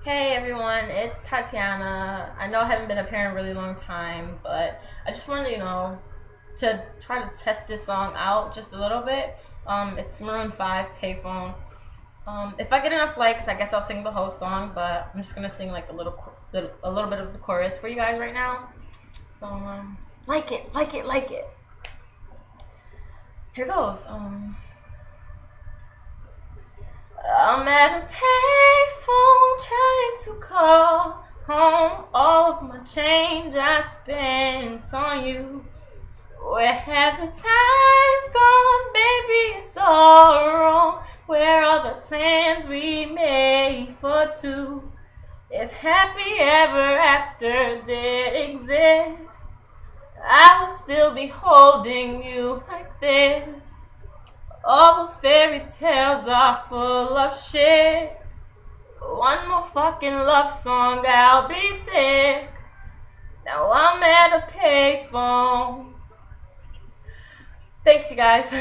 Hey everyone, it's Tatiana. I know I haven't been up here in a really long time, but I just wanted, to try to test this song out just a little bit. It's Maroon 5 Payphone. If I get enough likes, I guess I'll sing the whole song, but I'm just gonna sing like a little bit of the chorus for you guys right now. So, like it, like it, like it. Here goes. I'm at a payphone trying to call home all of my change I spent on you. Where have the times gone, baby? It's all wrong. Where are the plans we made for two? If happy ever after did exist, I would still be holding you like this. All those fairy tales are full of shit. One more fucking love song, I'll be sick. Now I'm at a payphone. Thanks, you guys.